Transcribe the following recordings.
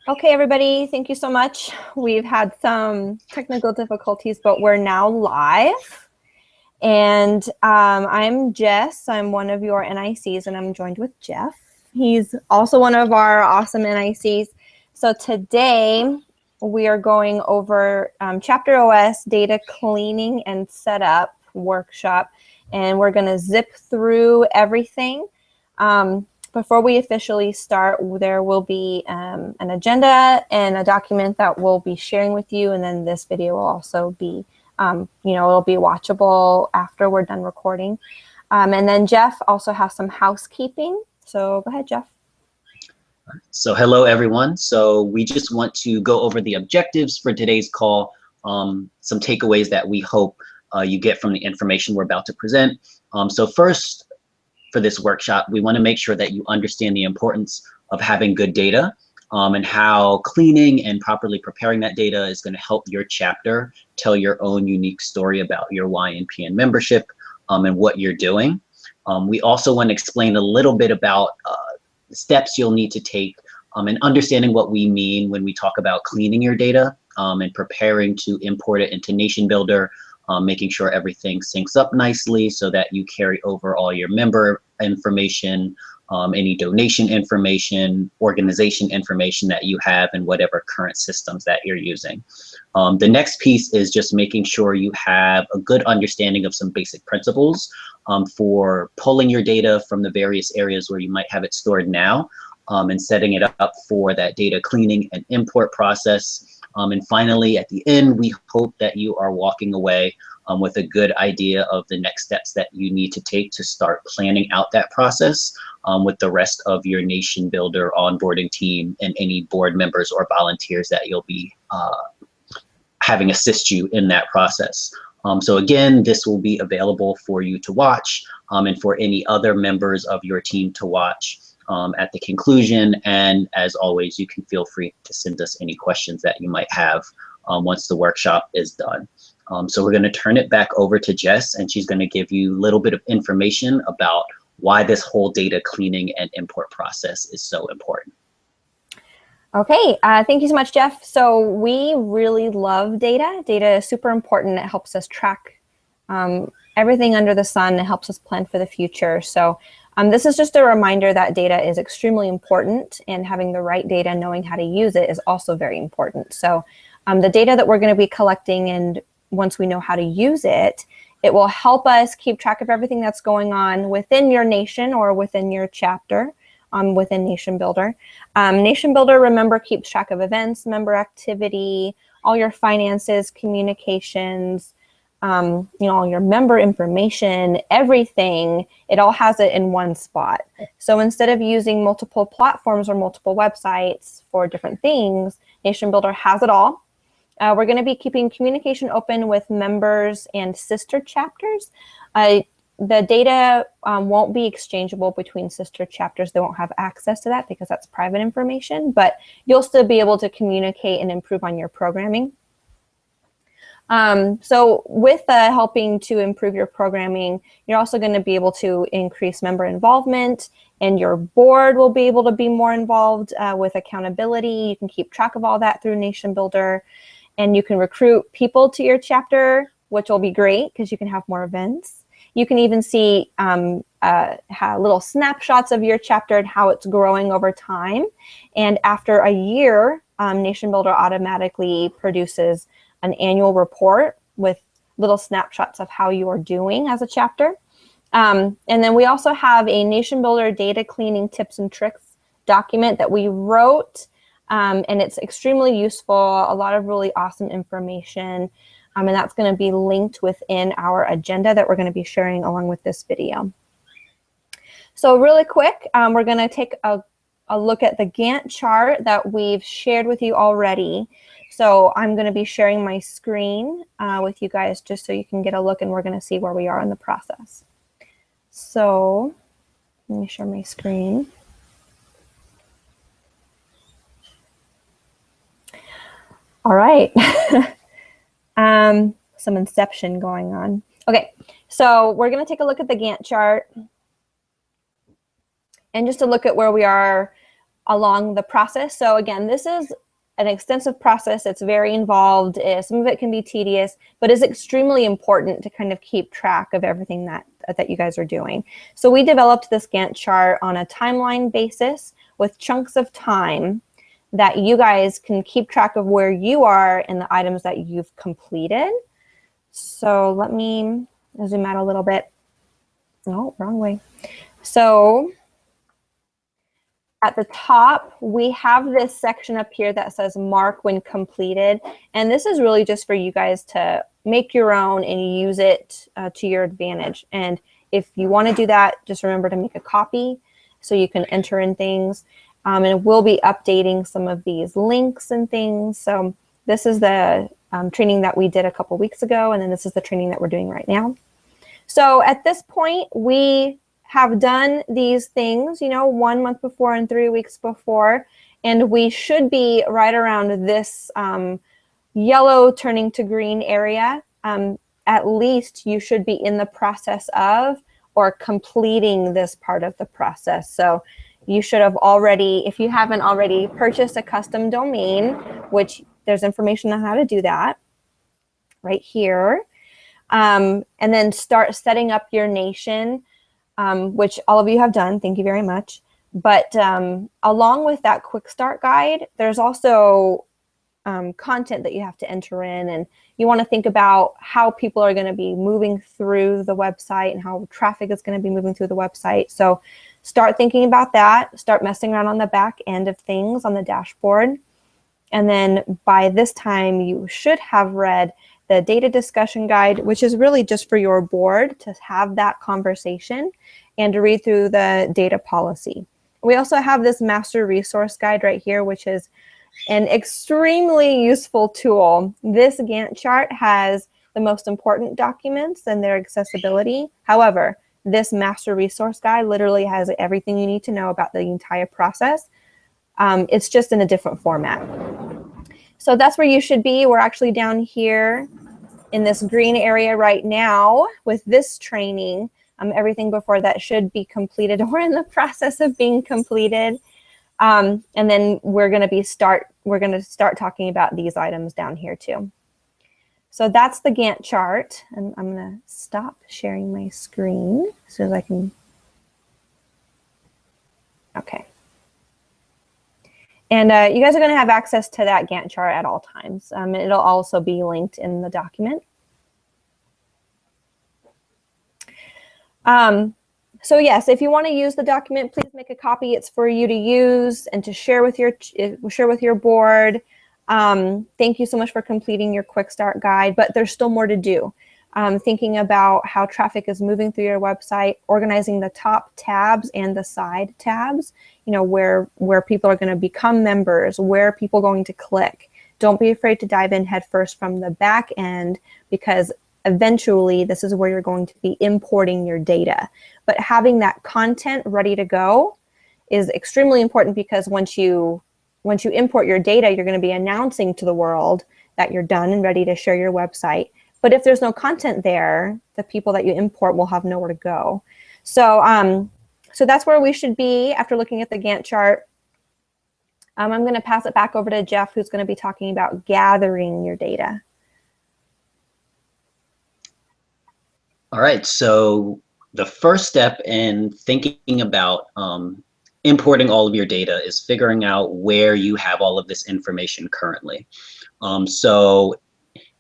Okay, everybody, thank you so much. We've had some technical difficulties, but we're now live. And I'm Jess. I'm one of your NICs, and I'm joined with Jeff. He's also one of our awesome NICs. So today we are going over Chapter OS Data Cleaning and Setup Workshop, and we're going to zip through everything. Before we officially start, there will be an agenda and a document that we'll be sharing with you, and then this video will also be, it'll be watchable after we're done recording. And then Jeff also has some housekeeping. So go ahead, Jeff. So hello, everyone. So we just want to go over the objectives for today's call, some takeaways that we hope you get from the information we're about to present. So first, for this workshop, we want to make sure that you understand the importance of having good data and how cleaning and properly preparing that data is going to help your chapter tell your own unique story about your YNPN membership and what you're doing. We also want to explain a little bit about the steps you'll need to take and understanding what we mean when we talk about cleaning your data and preparing to import it into Nation Builder. Making sure everything syncs up nicely so that you carry over all your member information, any donation information, organization information that you have in whatever current systems that you're using. The next piece is just making sure you have a good understanding of some basic principles for pulling your data from the various areas where you might have it stored now and setting it up for that data cleaning and import process. And finally, at the end, we hope that you are walking away with a good idea of the next steps that you need to take to start planning out that process with the rest of your Nation Builder onboarding team and any board members or volunteers that you'll be having assist you in that process. So again, this will be available for you to watch and for any other members of your team to watch at the conclusion. And as always, you can feel free to send us any questions that you might have once the workshop is done. So we're going to turn it back over to Jess, and she's going to give you a little bit of information about why this whole data cleaning and import process is so important. Okay, thank you so much, Jeff. So we really love data. Data is super important. It helps us track everything under the sun. It helps us plan for the future. So this is just a reminder that data is extremely important, and having the right data, knowing how to use it, is also very important. So the data that we're going to be collecting, and once we know how to use it, it will help us keep track of everything that's going on within your nation or within your chapter within Nation Builder. Nation Builder, remember, keeps track of events, member activity, all your finances, communications, all your member information, everything. It all has it in one spot. So instead of using multiple platforms or multiple websites for different things, Nation Builder has it all. We're going to be keeping communication open with members and sister chapters. The data won't be exchangeable between sister chapters. They won't have access to that because that's private information, but you'll still be able to communicate and improve on your programming. So with helping to improve your programming, you're also going to be able to increase member involvement, and your board will be able to be more involved with accountability. You can keep track of all that through Nation Builder, and you can recruit people to your chapter, which will be great because you can have more events. You can even see little snapshots of your chapter and how it's growing over time. And after a year, Nation Builder automatically produces an annual report with little snapshots of how you are doing as a chapter. And then we also have a Nation Builder data cleaning tips and tricks document that we wrote, and it's extremely useful, a lot of really awesome information, and that's going to be linked within our agenda that we're going to be sharing along with this video. So really quick, we're going to take a look at the Gantt chart that we've shared with you already. So I'm going to be sharing my screen with you guys just so you can get a look, and we're going to see where we are in the process. So let me share my screen. All right. Some Inception going on. Okay, so we're going to take a look at the Gantt chart and just to look at where we are along the process. So again, this is an extensive process. It's very involved. Some of it can be tedious, but it's extremely important to kind of keep track of everything that you guys are doing. So we developed this Gantt chart on a timeline basis with chunks of time that you guys can keep track of where you are in the items that you've completed. So let me zoom out a little bit. Oh, wrong way. So at the top, we have this section up here that says mark when completed. And this is really just for you guys to make your own and use it to your advantage. And if you want to do that, just remember to make a copy so you can enter in things. And we'll be updating some of these links and things. So this is the training that we did a couple weeks ago. And then this is the training that we're doing right now. So at this point, we have done these things, 1 month before and 3 weeks before, and we should be right around this yellow turning to green area. At least you should be in the process of or completing this part of the process. So you should have already, if you haven't already, purchased a custom domain, which there's information on how to do that right here. And then start setting up your nation, which all of you have done. Thank you very much. But along with that quick start guide, there's also content that you have to enter in, and you want to think about how people are going to be moving through the website and how traffic is going to be moving through the website. So start thinking about that, start messing around on the back end of things on the dashboard. And then by this time, you should have read the data discussion guide, which is really just for your board to have that conversation and to read through the data policy. We also have this master resource guide right here, which is an extremely useful tool. This Gantt chart has the most important documents and their accessibility. However, this master resource guide literally has everything you need to know about the entire process. It's just in a different format. So that's where you should be. We're actually down here in this green area right now with this training. Everything before that should be completed or in the process of being completed. And then we're going to start talking about these items down here too. So that's the Gantt chart, and I'm going to stop sharing my screen as soon as I can. Okay. And you guys are going to have access to that Gantt chart at all times. It'll also be linked in the document. So yes, if you want to use the document, please make a copy. It's for you to use and to share with your board. Thank you so much for completing your quick start guide, but there's still more to do. Thinking about how traffic is moving through your website, organizing the top tabs and the side tabs, where people are going to become members, where people are going to click. Don't be afraid to dive in head first from the back end, because eventually this is where you're going to be importing your data. But having that content ready to go is extremely important, because once you import your data, you're going to be announcing to the world that you're done and ready to share your website. But if there's no content there, the people that you import will have nowhere to go. So, so that's where we should be after looking at the Gantt chart. I'm going to pass it back over to Jeff, who's going to be talking about gathering your data. All right, so the first step in thinking about importing all of your data is figuring out where you have all of this information currently. So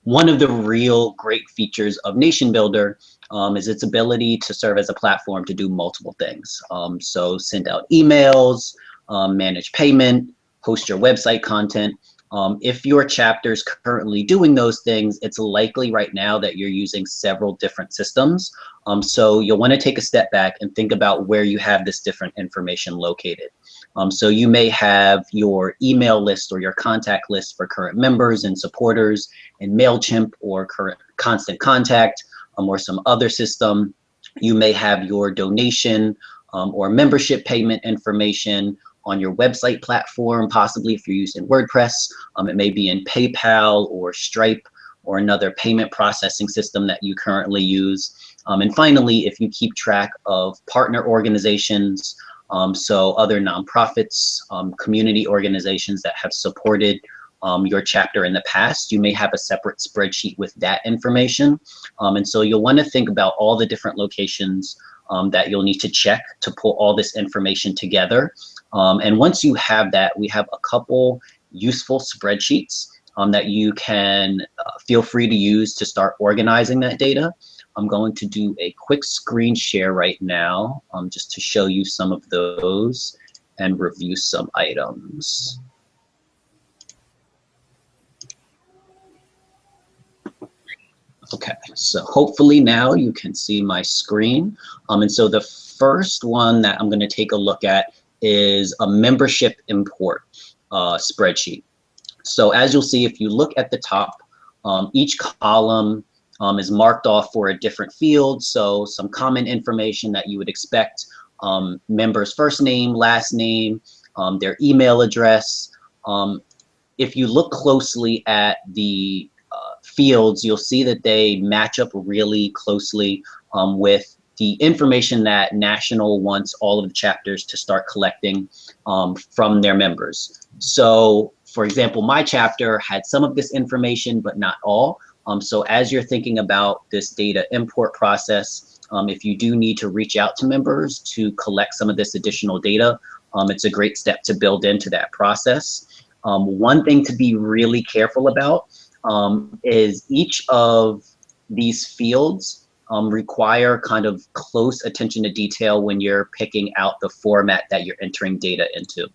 one of the real great features of Nation Builder is its ability to serve as a platform to do multiple things. So send out emails, manage payment, host your website content. If your chapter is currently doing those things, it's likely right now that you're using several different systems. So you'll want to take a step back and think about where you have this different information located. So you may have your email list or your contact list for current members and supporters in MailChimp or current Constant Contact or some other system. You may have your donation or membership payment information on your website platform, possibly if you're using WordPress. It may be in PayPal or Stripe or another payment processing system that you currently use. And finally, if you keep track of partner organizations So other nonprofits, community organizations that have supported your chapter in the past, you may have a separate spreadsheet with that information. And so you'll want to think about all the different locations that you'll need to check to pull all this information together. And once you have that, we have a couple useful spreadsheets that you can feel free to use to start organizing that data. I'm going to do a quick screen share right now just to show you some of those and review some items. Okay, so hopefully now you can see my screen. And so the first one that I'm going to take a look at is a membership import spreadsheet. So as you'll see, if you look at the top, each column is marked off for a different field. So some common information that you would expect, members' first name, last name, their email address. If you look closely at the fields, you'll see that they match up really closely with the information that National wants all of the chapters to start collecting from their members. So for example, my chapter had some of this information, but not all. So as you're thinking about this data import process, if you do need to reach out to members to collect some of this additional data, it's a great step to build into that process. One thing to be really careful about is each of these fields require kind of close attention to detail when you're picking out the format that you're entering data into.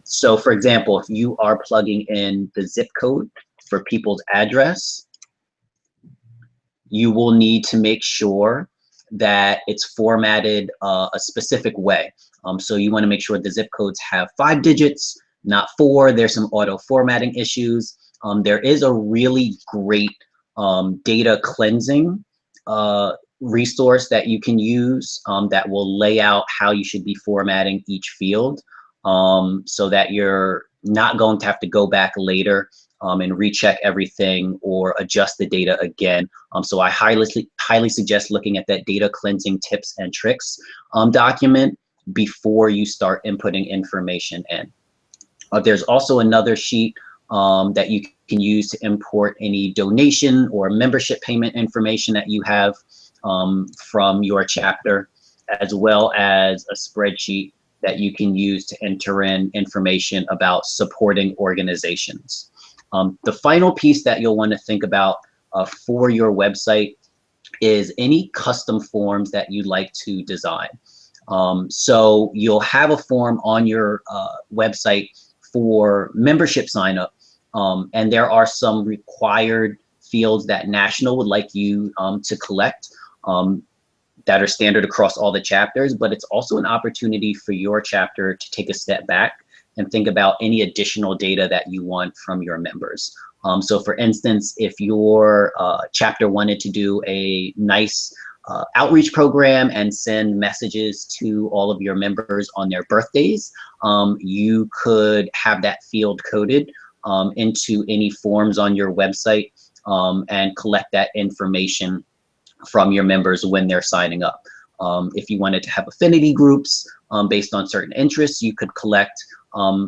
So for example, if you are plugging in the zip code for people's address, you will need to make sure that it's formatted a specific way. So you want to make sure the zip codes have 5 digits, not 4. There's some auto formatting issues. There is a really great data cleansing resource that you can use that will lay out how you should be formatting each field so that you're not going to have to go back later and recheck everything or adjust the data again. So I highly suggest looking at that data cleansing tips and tricks document before you start inputting information in. There's also another sheet that you can use to import any donation or membership payment information that you have from your chapter, as well as a spreadsheet that you can use to enter in information about supporting organizations. The final piece that you'll want to think about for your website is any custom forms that you'd like to design. So you'll have a form on your website for membership sign up. And there are some required fields that National would like you to collect that are standard across all the chapters, but it's also an opportunity for your chapter to take a step back and think about any additional data that you want from your members. So for instance, if your chapter wanted to do a nice outreach program and send messages to all of your members on their birthdays, you could have that field coded into any forms on your website and collect that information from your members when they're signing up. If you wanted to have affinity groups based on certain interests, you could collect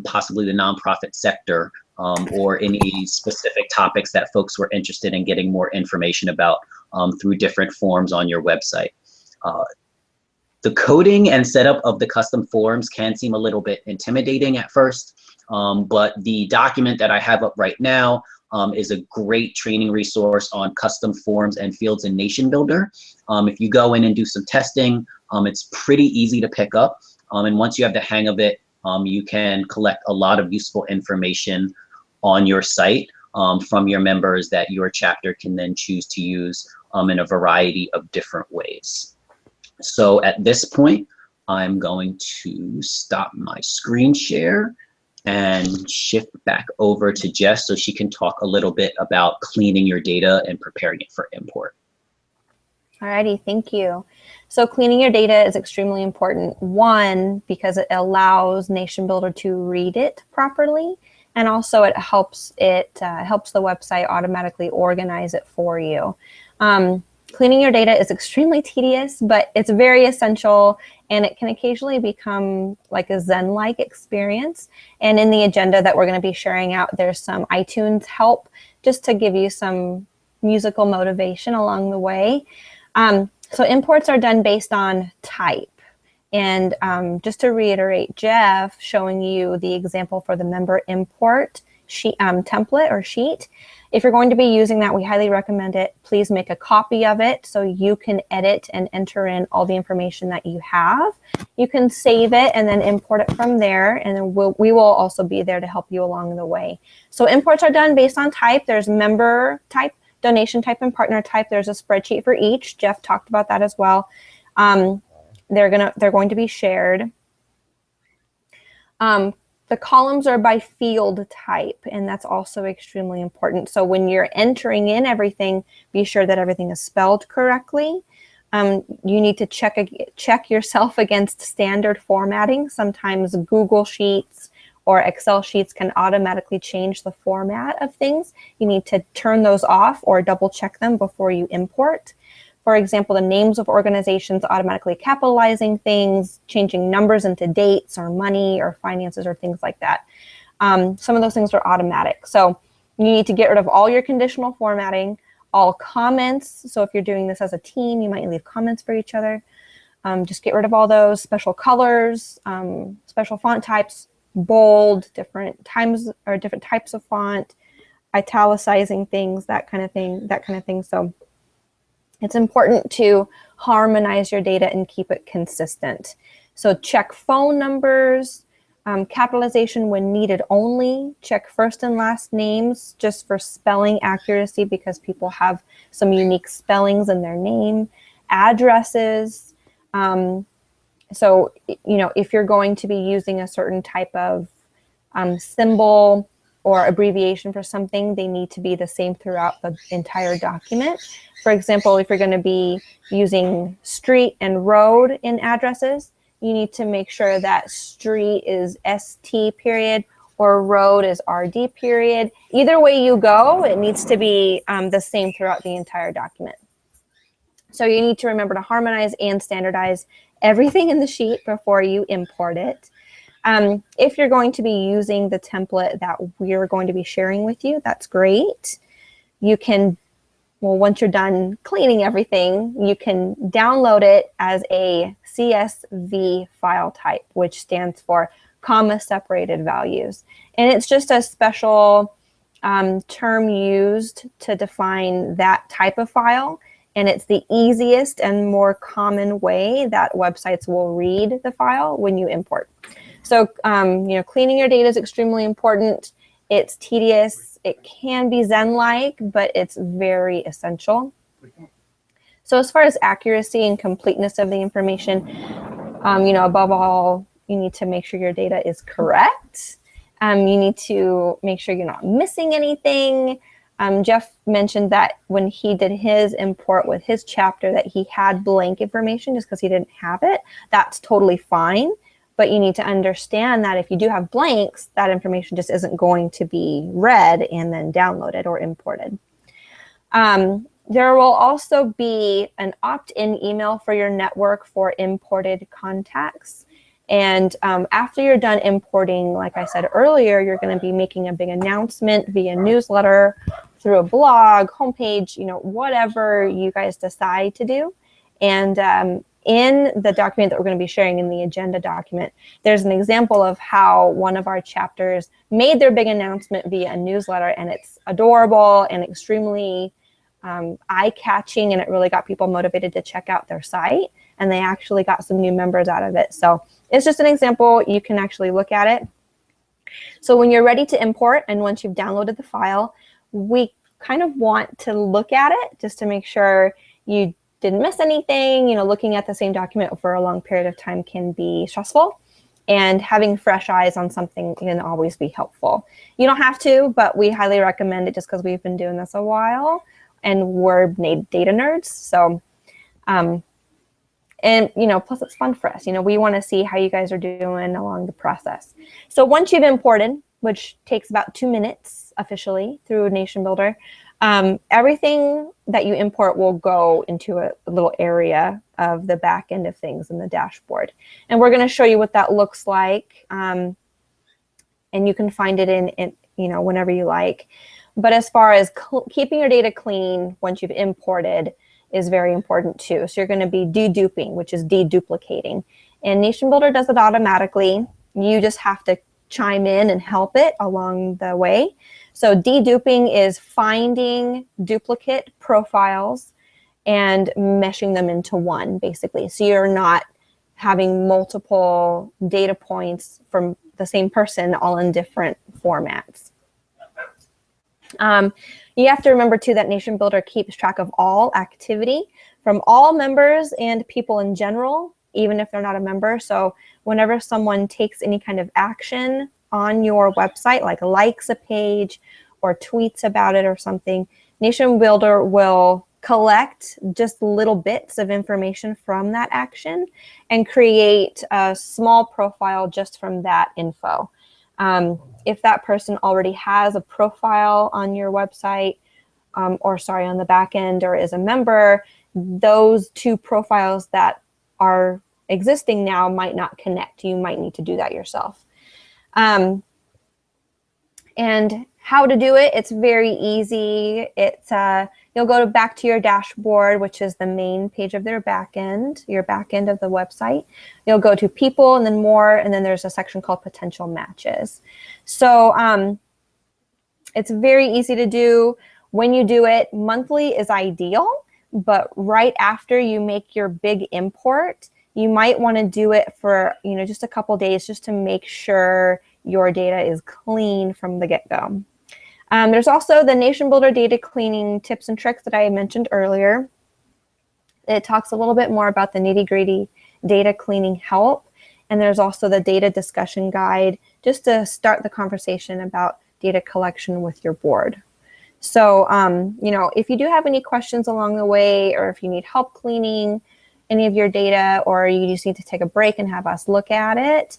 possibly the nonprofit sector or any specific topics that folks were interested in getting more information about through different forms on your website. The coding and setup of the custom forms can seem a little bit intimidating at first, but the document that I have up right now is a great training resource on custom forms and fields in Nation Builder. If you go in and do some testing, it's pretty easy to pick up. And once you have the hang of it, you can collect a lot of useful information on your site from your members that your chapter can then choose to use in a variety of different ways. So at this point, I'm going to stop my screen share and shift back over to Jess so she can talk a little bit about cleaning your data and preparing it for import. Alrighty, thank you. So cleaning your data is extremely important. One, because it allows Nation Builder to read it properly, and also it helps the website automatically organize it for you. Cleaning your data is extremely tedious, but it's very essential, and it can occasionally become like a Zen-like experience. And in the agenda that we're going to be sharing out, there's some iTunes help just to give you some musical motivation along the way. So imports are done based on type. And just to reiterate, Jeff showing you the example for the member import sheet, template or sheet. If you're going to be using that, we highly recommend it. Please make a copy of it so you can edit and enter in all the information that you have. You can save it and then import it from there, and then we will also be there to help you along the way. So imports are done based on type. There's member type, donation type, and partner type. There's a spreadsheet for each. Jeff talked about that as well. They're going to be shared. The columns are by field type, and that's also extremely important. So when you're entering in everything, be sure that everything is spelled correctly. You need to check yourself against standard formatting. Sometimes Google Sheets or Excel sheets can automatically change the format of things. You need to turn those off or double check them before you import. For example, the names of organizations automatically capitalizing things, changing numbers into dates or money or finances or things like that. Some of those things are automatic. So you need to get rid of all your conditional formatting, all comments. So if you're doing this as a team, you might leave comments for each other. Just get rid of all those special colors, special font types, bold, different types of font, italicizing things, that kind of thing. So it's important to harmonize your data and keep it consistent. So check phone numbers, capitalization when needed only. Check first and last names just for spelling accuracy because people have some unique spellings in their name. Addresses. So, if you're going to be using a certain type of symbol or abbreviation for something, they need to be the same throughout the entire document. For example, if you're going to be using street and road in addresses, you need to make sure that street is ST period or road is RD period. Either way you go, it needs to be the same throughout the entire document. So you need to remember to harmonize and standardize everything in the sheet before you import it. If you're going to be using the template that we're going to be sharing with you, that's great. You can, once you're done cleaning everything, you can download it as a CSV file type, which stands for comma separated values. And it's just a special term used to define that type of file. And it's the easiest and more common way that websites will read the file when you import. So, cleaning your data is extremely important. It's tedious. It can be Zen-like, but it's very essential. So as far as accuracy and completeness of the information, above all, you need to make sure your data is correct. You need to make sure you're not missing anything. Jeff mentioned that when he did his import with his chapter that he had blank information just because he didn't have it. That's totally fine. But you need to understand that if you do have blanks, that information just isn't going to be read and then downloaded or imported. There will also be an opt-in email for your network for imported contacts. And after you're done importing, like I said earlier, you're going to be making a big announcement via newsletter, through a blog, homepage, whatever you guys decide to do. And in the document that we're going to be sharing in the agenda document, there's an example of how one of our chapters made their big announcement via a newsletter, and it's adorable and extremely eye-catching, and it really got people motivated to check out their site, and they actually got some new members out of it. So it's just an example. You can actually look at it. So when you're ready to import, and once you've downloaded the file, we kind of want to look at it just to make sure you didn't miss anything. Looking at the same document for a long period of time can be stressful, and having fresh eyes on something can always be helpful. You don't have to, but we highly recommend it just because we've been doing this a while and we're data nerds. So, plus it's fun for us. We want to see how you guys are doing along the process. So once you've imported, which takes about 2 minutes officially through Nation Builder, Everything that you import will go into a little area of the back end of things in the dashboard. And we're going to show you what that looks like. And you can find it in whenever you like. But as far as keeping your data clean once you've imported is very important too. So you're going to be deduping, which is deduplicating. And Nation Builder does it automatically. You just have to chime in and help it along the way. So deduping is finding duplicate profiles and meshing them into one, basically. So you're not having multiple data points from the same person all in different formats. You have to remember too that Nation Builder keeps track of all activity from all members and people in general, even if they're not a member. So whenever someone takes any kind of action on your website, like likes a page or tweets about it or something, Nation Builder will collect just little bits of information from that action and create a small profile just from that info. If that person already has a profile on your website, on the back end, or is a member, those two profiles that are existing now might not connect. You might need to do that yourself. And how to do it, it's very easy. You'll go back to your dashboard, which is the main page of their back end, your back end of the website. You'll go to people and then more, and then there's a section called potential matches. So it's very easy to do. When you do it, monthly is ideal, but right after you make your big import, you might want to do it for just a couple days just to make sure your data is clean from the get-go. There's also the Nation Builder data cleaning tips and tricks that I mentioned earlier. It talks a little bit more about the nitty-gritty data cleaning help. And there's also the data discussion guide just to start the conversation about data collection with your board. So, if you do have any questions along the way, or if you need help cleaning any of your data, or you just need to take a break and have us look at it,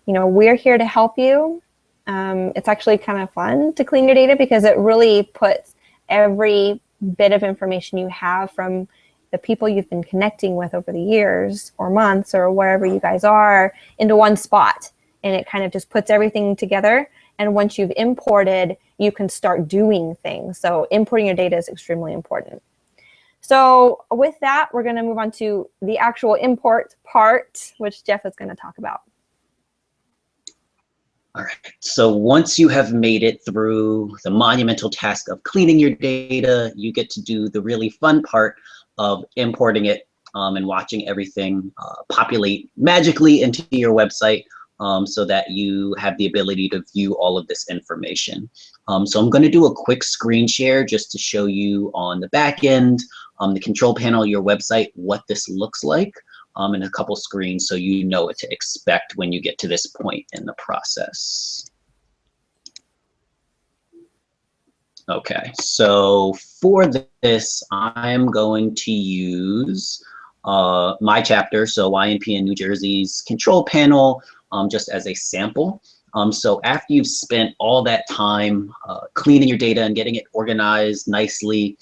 we're here to help you. It's actually kind of fun to clean your data because it really puts every bit of information you have from the people you've been connecting with over the years or months or wherever you guys are into one spot. And it kind of just puts everything together. And once you've imported, you can start doing things. So importing your data is extremely important. So with that, we're going to move on to the actual import part, which Jeff is going to talk about. All right, so once you have made it through the monumental task of cleaning your data, you get to do the really fun part of importing it and watching everything populate magically into your website so that you have the ability to view all of this information. So I'm going to do a quick screen share just to show you on the back end, the control panel of your website, what this looks like. In a couple screens so you know what to expect when you get to this point in the process. Okay, so for this, I'm going to use my chapter, so YNP in New Jersey's control panel, just as a sample. So after you've spent all that time cleaning your data and getting it organized nicely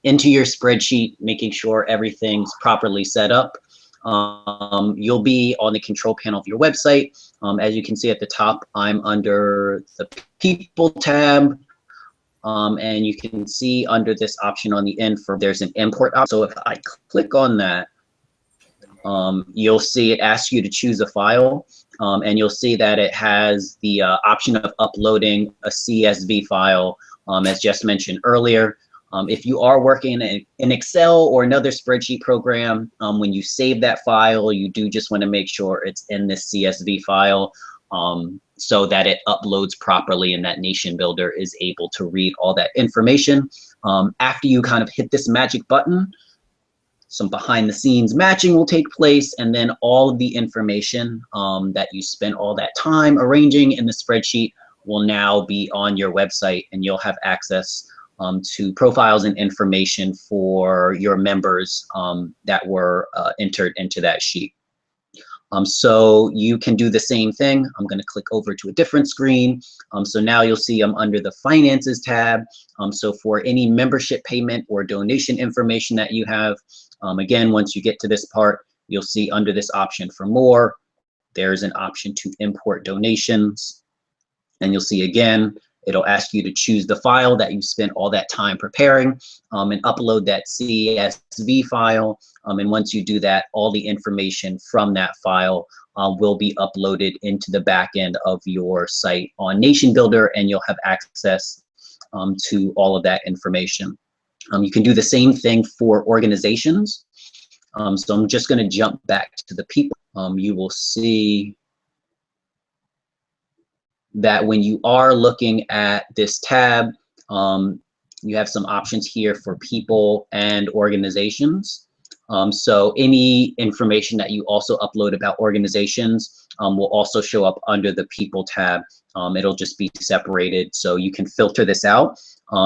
into your spreadsheet, making sure everything's properly set up, you'll be on the control panel of your website. As you can see at the top, I'm under the People tab. And you can see under this option on the end, there's an import option. So if I click on that, you'll see it asks you to choose a file. And you'll see that it has the option of uploading a CSV file, as just mentioned earlier. If you are working in Excel or another spreadsheet program, when you save that file, you do just want to make sure it's in this CSV file so that it uploads properly and that Nation Builder is able to read all that information. After you kind of hit this magic button, some behind the scenes matching will take place, and then all of the information that you spent all that time arranging in the spreadsheet will now be on your website, and you'll have access to profiles and information for your members that were entered into that sheet. So you can do the same thing. I'm going to click over to a different screen. So now you'll see I'm under the Finances tab. So for any membership payment or donation information that you have, again, once you get to this part, you'll see under this option for more, there's an option to import donations. And you'll see again, it'll ask you to choose the file that you spent all that time preparing and upload that CSV file. And once you do that, all the information from that file will be uploaded into the back end of your site on Nation Builder, and you'll have access to all of that information. You can do the same thing for organizations. So I'm just going to jump back to the people. You will see that when you are looking at this tab, you have some options here for people and organizations. So any information that you also upload about organizations will also show up under the people tab. It'll just be separated, so you can filter this out.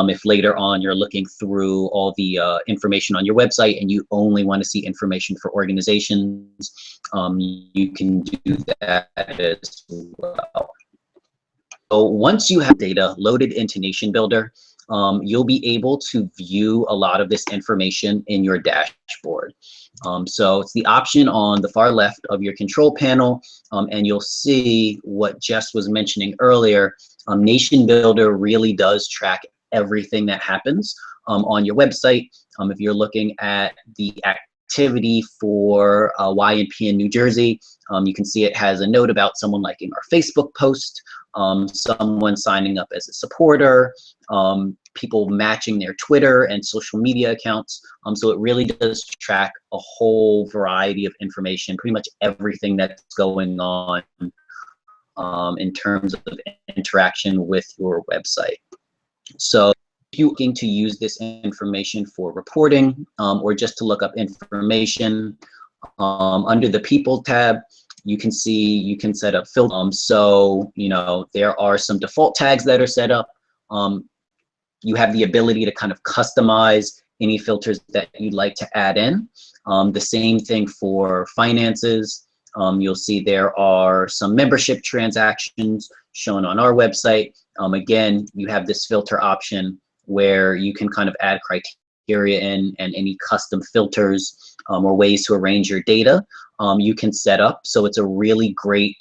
If later on you're looking through all the information on your website and you only want to see information for organizations, you can do that as well. So once you have data loaded into Nation Builder, you'll be able to view a lot of this information in your dashboard. So it's the option on the far left of your control panel, and you'll see what Jess was mentioning earlier. Nation Builder really does track everything that happens on your website. If you're looking at the activity for YNP in New Jersey, you can see it has a note about someone liking our Facebook post, someone signing up as a supporter, people matching their Twitter and social media accounts. So it really does track a whole variety of information, pretty much everything that's going on in terms of interaction with your website. So if you're looking to use this information for reporting or just to look up information, under the People tab, you can see you can set up filters. So, you know, there are some default tags that are set up. You have the ability to kind of customize any filters that you'd like to add in. The same thing for finances. You'll see there are some membership transactions shown on our website. Again, you have this filter option where you can kind of add criteria in and any custom filters or ways to arrange your data you can set up. So it's a really great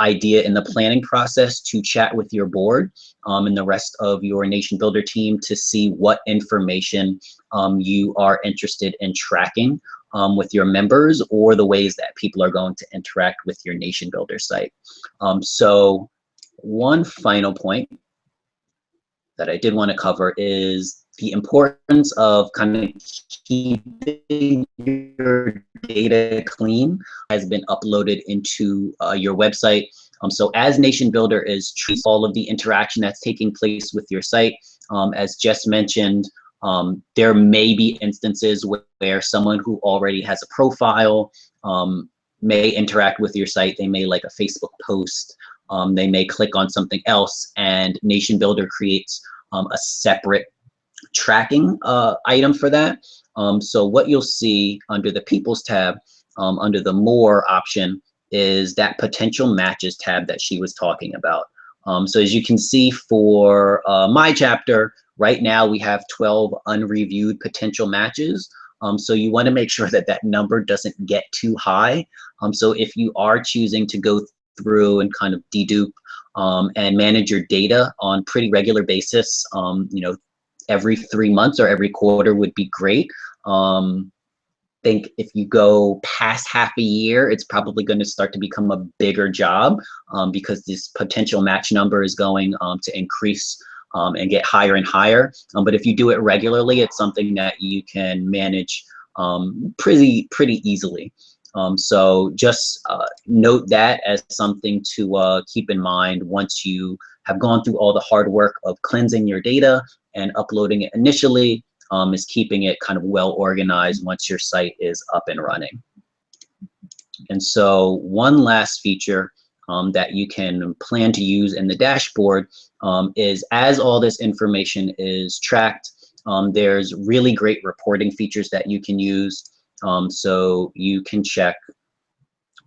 idea in the planning process to chat with your board and the rest of your Nation Builder team to see what information you are interested in tracking with your members or the ways that people are going to interact with your Nation Builder site. So one final point that I did want to cover is the importance of kind of keeping your data clean has been uploaded into your website. So as Nation Builder is treating all of the interaction that's taking place with your site, as Jess mentioned, there may be instances where someone who already has a profile may interact with your site. They may like a Facebook post. They may click on something else, and Nation Builder creates a separate tracking item for that. So what you'll see under the People's tab, under the More option, is that potential matches tab that she was talking about. So as you can see for my chapter, right now we have 12 unreviewed potential matches. So you want to make sure that that number doesn't get too high. So if you are choosing to go through and kind of dedupe and manage your data on pretty regular basis, you know, every 3 months or every quarter would be great. Think if you go past half a year, it's probably going to start to become a bigger job because this potential match number is going to increase and get higher and higher. But if you do it regularly, it's something that you can manage pretty easily. So just note that as something to keep in mind once you have gone through all the hard work of cleansing your data and uploading it initially, is keeping it kind of well organized once your site is up and running. And so one last feature that you can plan to use in the dashboard is as all this information is tracked, there's really great reporting features that you can use. So you can check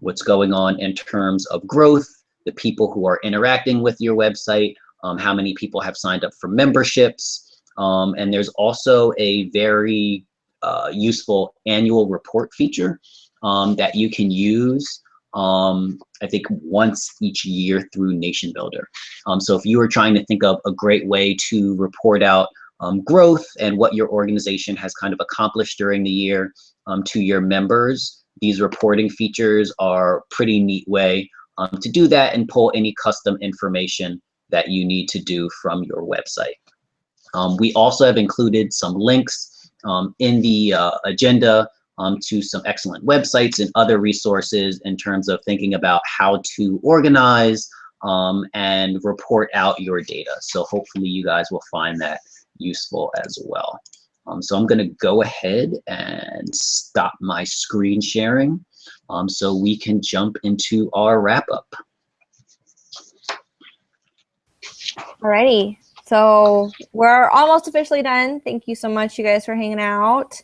what's going on in terms of growth, the people who are interacting with your website, how many people have signed up for memberships. And there's also a very useful annual report feature that you can use, I think once each year through Nation Builder. So if you are trying to think of a great way to report out growth and what your organization has kind of accomplished during the year to your members, these reporting features are a pretty neat way to do that and pull any custom information that you need to do from your website. We also have included some links in the agenda to some excellent websites and other resources in terms of thinking about how to organize and report out your data. So hopefully you guys will find that useful as well. So I'm going to go ahead and stop my screen sharing so we can jump into our wrap up. Alrighty, so we're almost officially done. Thank you so much, you guys, for hanging out.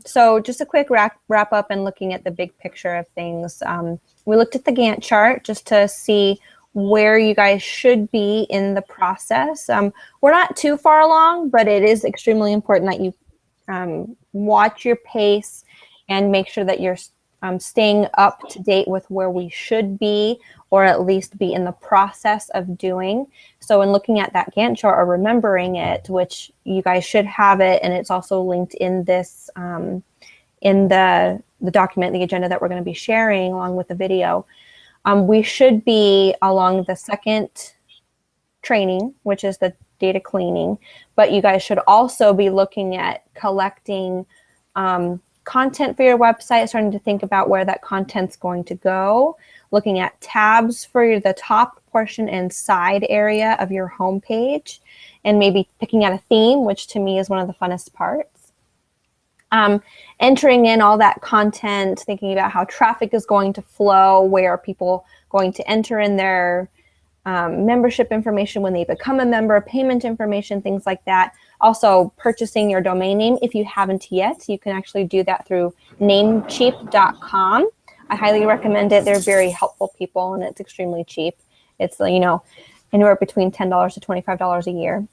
So just a quick wrap up and looking at the big picture of things. We looked at the Gantt chart just to see where you guys should be in the process. We're not too far along, but it is extremely important that you watch your pace and make sure that you're staying up to date with where we should be, or at least be in the process of doing. So in looking at that Gantt chart or remembering it, which you guys should have it, and it's also linked in this, in the document, the agenda that we're going to be sharing along with the video, we should be along the second training, which is the data cleaning, but you guys should also be looking at collecting content for your website, starting to think about where that content's going to go, looking at tabs for the top portion and side area of your home page, and maybe picking out a theme, which to me is one of the funnest parts. Entering in all that content, thinking about how traffic is going to flow, where are people going to enter in their membership information when they become a member, payment information, things like that. Also purchasing your domain name. If you haven't yet, you can actually do that through namecheap.com. I highly recommend it. They're very helpful people and it's extremely cheap. It's, you know, anywhere between $10 to $25 a year.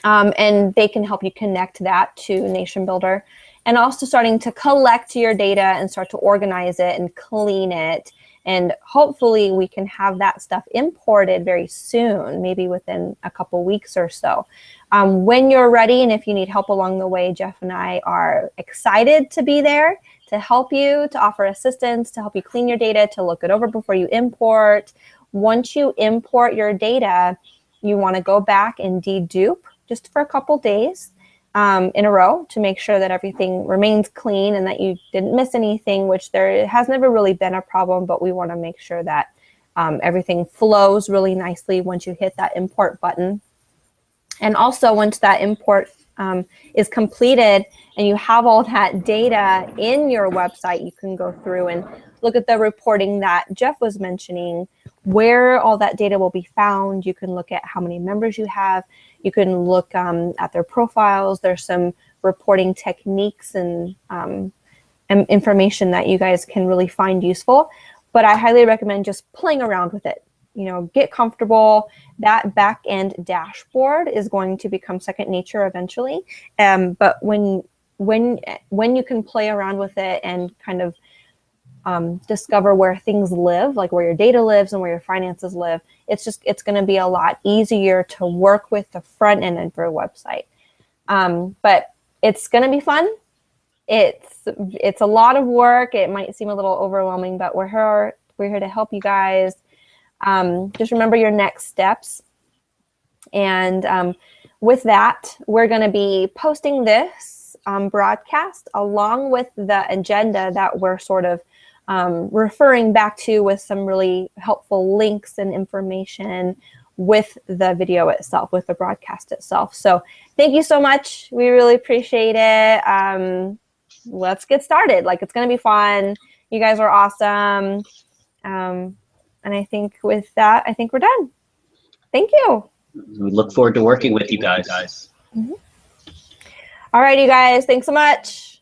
And they can help you connect that to Nation Builder, and also starting to collect your data and start to organize it and clean it. And hopefully we can have that stuff imported very soon, maybe within a couple weeks or so. When you're ready, and if you need help along the way, Jeff and I are excited to be there to help you, to offer assistance, to help you clean your data, to look it over before you import. Once you import your data, you want to go back and dedupe just for a couple days in a row to make sure that everything remains clean and that you didn't miss anything, which there has never really been a problem, but we want to make sure that everything flows really nicely once you hit that import button. And also once that import is completed and you have all that data in your website, you can go through and look at the reporting that Jeff was mentioning, where all that data will be found. You can look at how many members you have. You can look at their profiles. There's some reporting techniques and information that you guys can really find useful. But I highly recommend just playing around with it. You know, get comfortable. That back end dashboard is going to become second nature eventually. But when you can play around with it and kind of discover where things live, like where your data lives and where your finances live, it's going to be a lot easier to work with the front end of your website. But it's going to be fun. It's a lot of work. It might seem a little overwhelming, but we're here to help you guys. Just remember your next steps. And with that, we're going to be posting this broadcast along with the agenda that we're sort of referring back to, with some really helpful links and information with the video itself, with the broadcast itself. So thank you so much. We really appreciate it. Let's get started. Like, it's going to be fun. You guys are awesome. And I think with that, I think we're done. Thank you. We look forward to working with you guys. Mm-hmm. All right, you guys. Thanks so much.